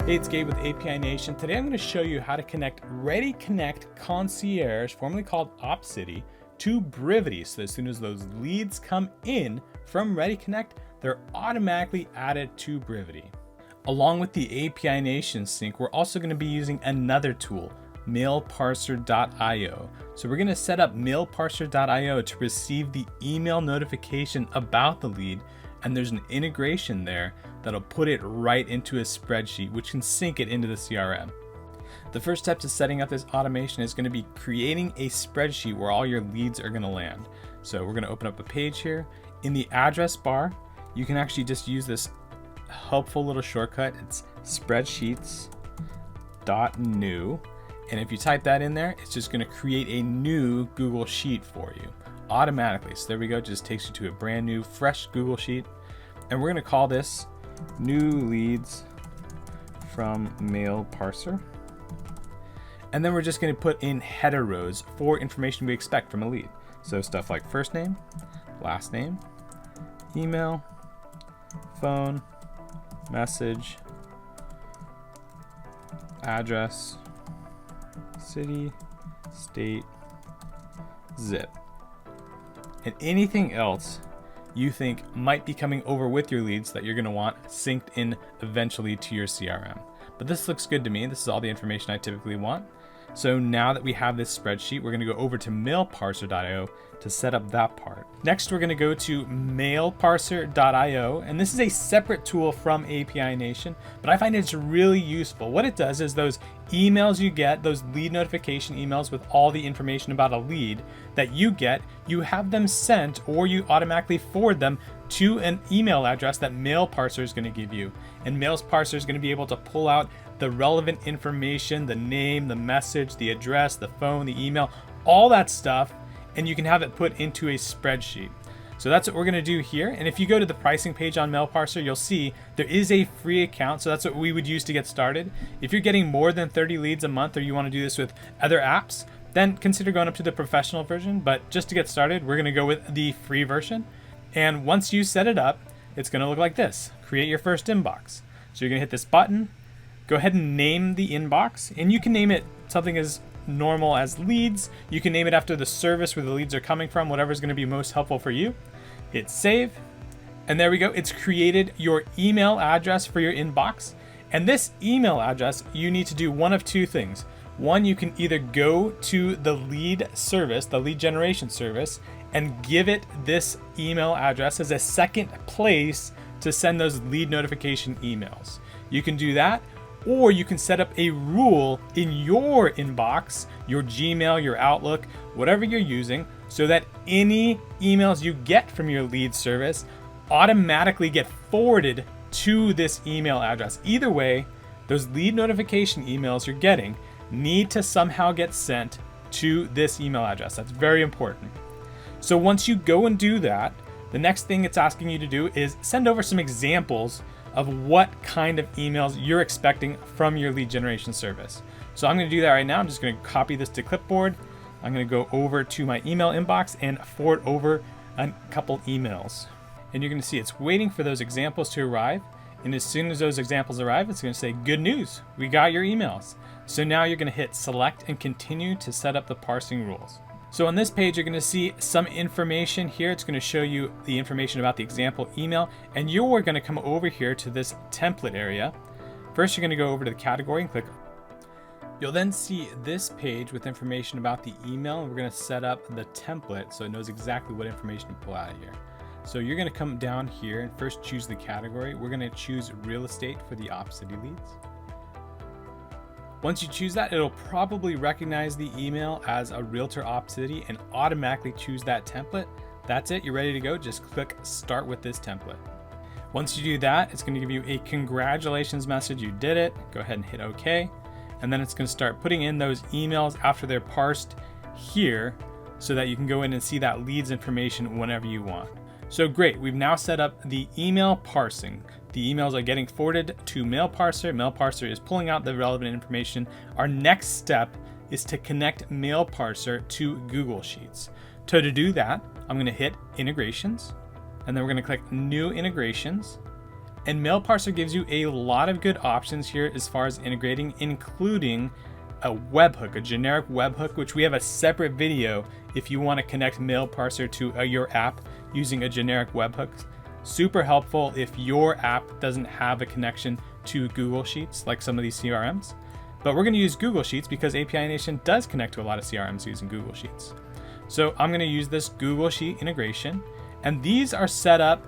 Hey, it's Gabe with API Nation. Today I'm going to show you how to connect ReadyConnect Concierge, formerly called Opcity, to Brivity. So as soon as those leads come in from ReadyConnect, they're automatically added to Brivity. Along with the API Nation sync, we're also going to be using another tool, Mailparser.io. So we're going to set up Mailparser.io to receive the email notification about the lead, and there's an integration there that'll put it right into a spreadsheet, which can sync it into the CRM. The first step to setting up this automation is going to be creating a spreadsheet where all your leads are going to land. So we're going to open up a page here. In the address bar, you can actually just use this helpful little shortcut. It's spreadsheets.new. And if you type that in there, it's just going to create a new Google Sheet for you automatically. So there we go. It just takes you to a brand new, fresh Google Sheet. And we're going to call this New Leads from Mailparser. And then we're just going to put in header rows for information we expect from a lead. So stuff like first name, last name, email, phone, message, address, city, state, zip, and anything else you think might be coming over with your leads that you're going to want synced in eventually to your CRM. But this looks good to me. This is all the information I typically want. So now that we have this spreadsheet, we're going to go over to Mailparser.io to set up that part. Next, we're going to go to Mailparser.io, and this is a separate tool from API Nation, but I find it's really useful. What it does is those emails you get, those lead notification emails with all the information about a lead that you get, you have them sent or you automatically forward them to an email address that Mailparser is going to give you. And Mailparser is going to be able to pull out the relevant information, the name, the message, the address, the phone, the email, all that stuff, and you can have it put into a spreadsheet. So that's what we're going to do here. And if you go to the pricing page on Mailparser, you'll see there is a free account. So that's what we would use to get started. If you're getting more than 30 leads a month, or you want to do this with other apps, then consider going up to the professional version. But just to get started, we're going to go with the free version. And once you set it up, it's going to look like this. Create your first inbox. So you're going to hit this button, go ahead and name the inbox, and you can name it something as normal as leads. You can name it after the service where the leads are coming from, whatever's going to be most helpful for you. Hit save, and there we go. It's created your email address for your inbox. And this email address, you need to do one of two things. One, you can either go to the lead service, the lead generation service, and give it this email address as a second place to send those lead notification emails. You can do that, or you can set up a rule in your inbox, your Gmail, your Outlook, whatever you're using, so that any emails you get from your lead service automatically get forwarded to this email address. Either way, those lead notification emails you're getting need to somehow get sent to this email address. That's very important. So once you go and do that, the next thing it's asking you to do is send over some examples of what kind of emails you're expecting from your lead generation service. So I'm going to do that right now. I'm just going to copy this to clipboard. I'm going to go over to my email inbox and forward over a couple emails. And you're going to see it's waiting for those examples to arrive. And as soon as those examples arrive, it's going to say, good news, we got your emails. So now you're going to hit select and continue to set up the parsing rules. So on this page, you're going to see some information here. It's going to show you the information about the example email, and you're going to come over here to this template area. First, you're going to go over to the category and click. You'll then see this page with information about the email, and we're going to set up the template so it knows exactly what information to pull out of here. So you're going to come down here and first choose the category. We're going to choose real estate for the Opcity leads. Once you choose that, it'll probably recognize the email as a Realtor Opcity and automatically choose that template. That's it, you're ready to go. Just click start with this template. Once you do that, it's going to give you a congratulations message. You did it. Go ahead and hit OK. And then it's going to start putting in those emails after they're parsed here so that you can go in and see that leads information whenever you want. So great, we've now set up the email parsing. The emails are getting forwarded to Mailparser. Mailparser is pulling out the relevant information. Our next step is to connect Mailparser to Google Sheets. So to do that, I'm going to hit integrations, and then we're going to click new integrations. And Mailparser gives you a lot of good options here as far as integrating, including a webhook, a generic webhook, which we have a separate video if you want to connect Mailparser to your app using a generic webhook. Super helpful if your app doesn't have a connection to Google Sheets like some of these CRMs. But we're going to use Google Sheets because API Nation does connect to a lot of CRMs using Google Sheets. So I'm going to use this Google Sheet integration, and these are set up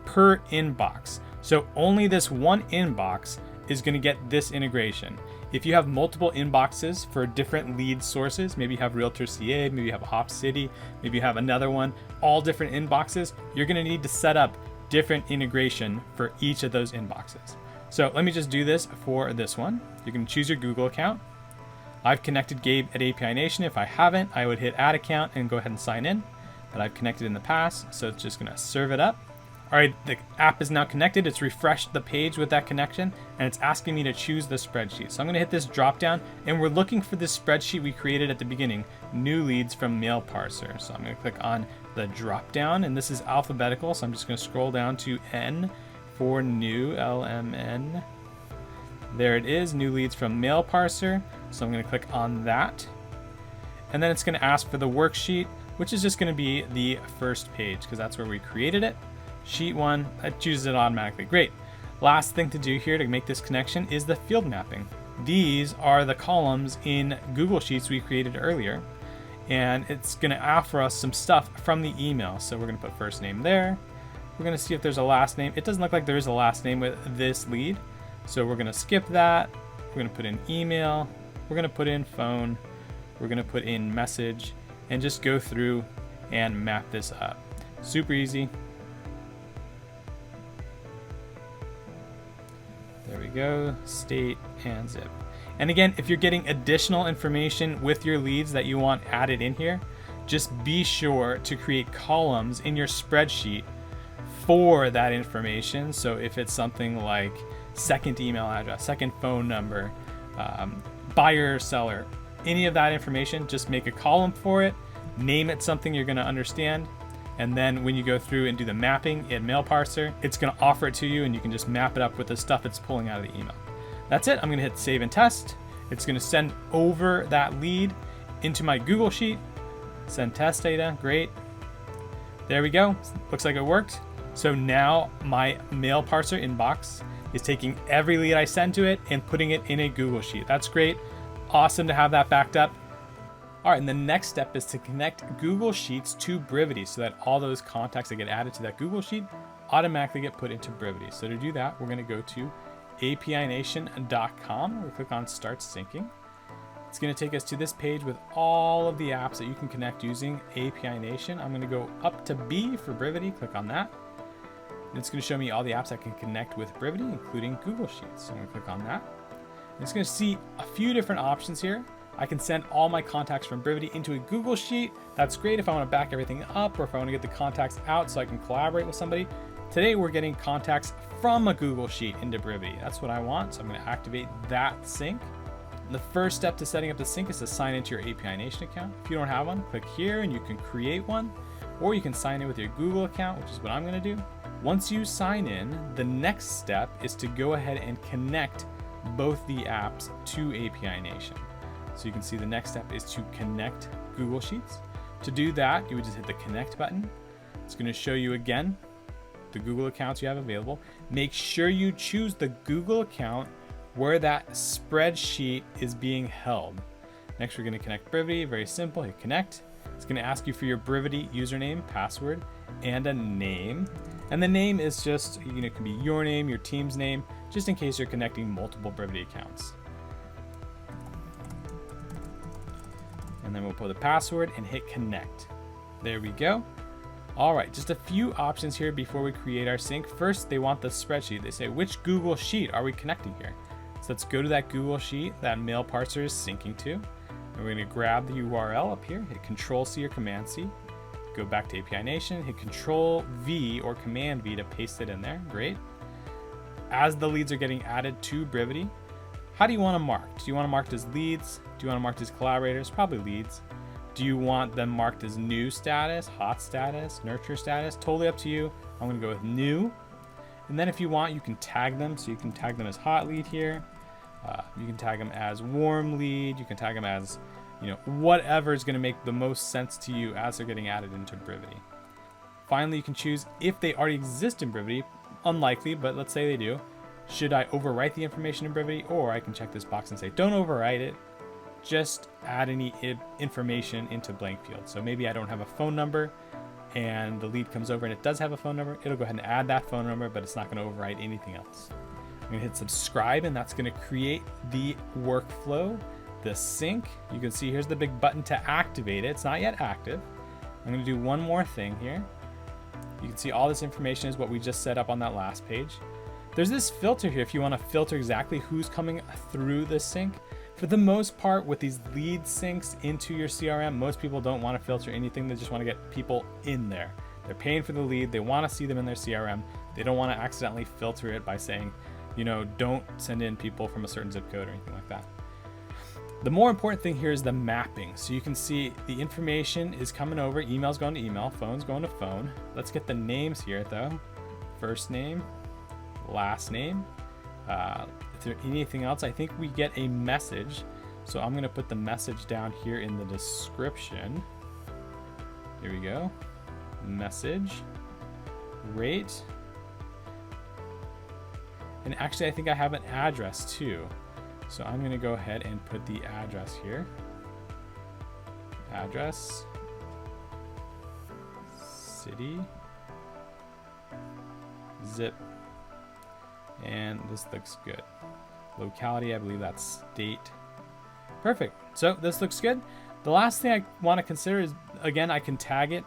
per inbox. So only this one inbox is going to get this integration. If you have multiple inboxes for different lead sources, maybe you have Realtor CA, maybe you have Opcity, maybe you have another one, all different inboxes, you're going to need to set up different integration for each of those inboxes. So let me just do this for this one. You can choose your Google account. I've connected Gabe at API Nation. If I haven't, I would hit add account and go ahead and sign in. But I've connected in the past, so it's just gonna serve it up. All right, the app is now connected. It's refreshed the page with that connection, and it's asking me to choose the spreadsheet. So I'm gonna hit this drop down, and we're looking for this spreadsheet we created at the beginning, new leads from Mailparser. So I'm gonna click on the drop down, and this is alphabetical, so I'm just gonna scroll down to N for new, LMN. There it is, new leads from Mailparser. So I'm gonna click on that. And then it's gonna ask for the worksheet, which is just gonna be the first page because that's where we created it. Sheet 1, that chooses it automatically. Great. Last thing to do here to make this connection is the field mapping. These are the columns in Google Sheets we created earlier. And it's gonna offer us some stuff from the email. So we're gonna put first name there. We're gonna see if there's a last name. It doesn't look like there is a last name with this lead. So we're gonna skip that. We're gonna put in email. We're gonna put in phone. We're gonna put in message and just go through and map this up. Super easy. There we go, state and zip. And again, if you're getting additional information with your leads that you want added in here, just be sure to create columns in your spreadsheet for that information. So if it's something like second email address, second phone number, buyer, seller, any of that information, just make a column for it, name it something you're gonna understand, and then when you go through and do the mapping in Mailparser, it's gonna offer it to you and you can just map it up with the stuff it's pulling out of the email. That's it, I'm gonna hit save and test. It's gonna send over that lead into my Google Sheet, send test data, great. There we go, looks like it worked. So now my Mailparser inbox is taking every lead I send to it and putting it in a Google Sheet. That's great, awesome to have that backed up. All right, and the next step is to connect Google Sheets to Brivity so that all those contacts that get added to that Google Sheet automatically get put into Brivity. So to do that, we're gonna go to apination.com. We'll click on Start Syncing. It's gonna take us to this page with all of the apps that you can connect using API Nation. I'm gonna go up to B for Brivity, click on that. And it's gonna show me all the apps that can connect with Brivity, including Google Sheets. So I'm gonna click on that. And it's gonna see a few different options here. I can send all my contacts from Brivity into a Google Sheet. That's great if I want to back everything up or if I want to get the contacts out so I can collaborate with somebody. Today, we're getting contacts from a Google Sheet into Brivity. That's what I want, so I'm going to activate that sync. And the first step to setting up the sync is to sign into your API Nation account. If you don't have one, click here and you can create one, or you can sign in with your Google account, which is what I'm going to do. Once you sign in, the next step is to go ahead and connect both the apps to API Nation. So you can see the next step is to connect Google Sheets. To do that, you would just hit the connect button. It's going to show you again the Google accounts you have available. Make sure you choose the Google account where that spreadsheet is being held. Next, we're going to connect Brivity. Very simple. Hit connect. It's going to ask you for your Brivity username, password, and a name. And the name is just, it can be your name, your team's name, just in case you're connecting multiple Brivity accounts. And then we'll put the password and hit connect. There we go. All right, just a few options here before we create our sync. First, they want the spreadsheet. They say, which Google Sheet are we connecting here? So let's go to that Google Sheet that Mailparser is syncing to. And we're gonna grab the URL up here, hit Control-C or Command-C, go back to API Nation, hit Control-V or Command-V to paste it in there, great. As the leads are getting added to Brivity, how do you wanna mark? Do you wanna mark as leads? Do you want to mark as collaborators? Probably leads. Do you want them marked as new status, hot status, nurture status? Totally up to you. I'm going to go with new. And then if you want, you can tag them. So you can tag them as hot lead here. You can tag them as warm lead. You can tag them as, whatever is going to make the most sense to you as they're getting added into Brivity. Finally, you can choose if they already exist in Brivity. Unlikely, but let's say they do. Should I overwrite the information in Brivity? Or I can check this box and say, don't overwrite it. Just add any information into blank field. So maybe I don't have a phone number and the lead comes over and it does have a phone number. It'll go ahead and add that phone number, but it's not going to overwrite anything else. I'm going to hit subscribe, and that's going to create the workflow, the sync. You can see here's the big button to activate it. It's not yet active. I'm going to do one more thing here. You can see all this information is what we just set up on that last page. There's this filter here if you want to filter exactly who's coming through the sync. For the most part, with these lead syncs into your CRM, most people don't want to filter anything. They just want to get people in there. They're paying for the lead. They want to see them in their CRM. They don't want to accidentally filter it by saying, don't send in people from a certain zip code or anything like that. The more important thing here is the mapping. So you can see the information is coming over. Email's going to email, phone's going to phone. Let's get the names here though. First name, last name. If there's anything else, I think we get a message. So I'm going to put the message down here in the description. Here we go. Message, rate. And actually, I think I have an address too. So I'm going to go ahead and put the address here. Address, city, zip, and this looks good. Locality, I believe that's state. Perfect. So this looks good. The last thing I want to consider is, again, I can tag it.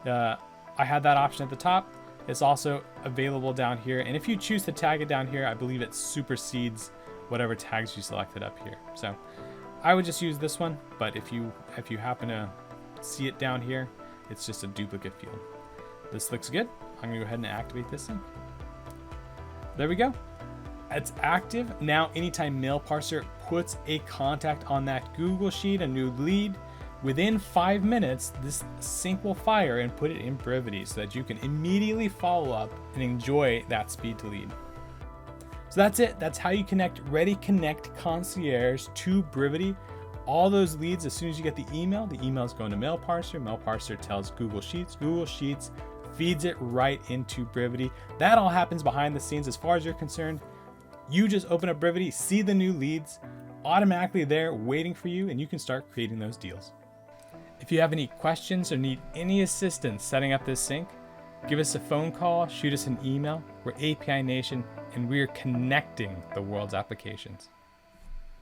I had that option at the top. It's also available down here. And if you choose to tag it down here, I believe it supersedes whatever tags you selected up here. So I would just use this one, but if you happen to see it down here, it's just a duplicate field. This looks good. I'm gonna go ahead and activate this thing. There we go. It's active. Now, anytime Mailparser puts a contact on that Google Sheet, a new lead, within 5 minutes, this sync will fire and put it in Brivity so that you can immediately follow up and enjoy that speed to lead. So that's it. That's how you connect ReadyConnect Concierge to Brivity. All those leads, as soon as you get the email is going to Mailparser. Mailparser tells Google Sheets. Google Sheets feeds it right into Brivity. That all happens behind the scenes. As far as you're concerned, you just open up Brivity, see the new leads automatically there waiting for you, and you can start creating those deals. If you have any questions or need any assistance setting up this sync, give us a phone call, shoot us an email. We're API Nation, and we're connecting the world's applications.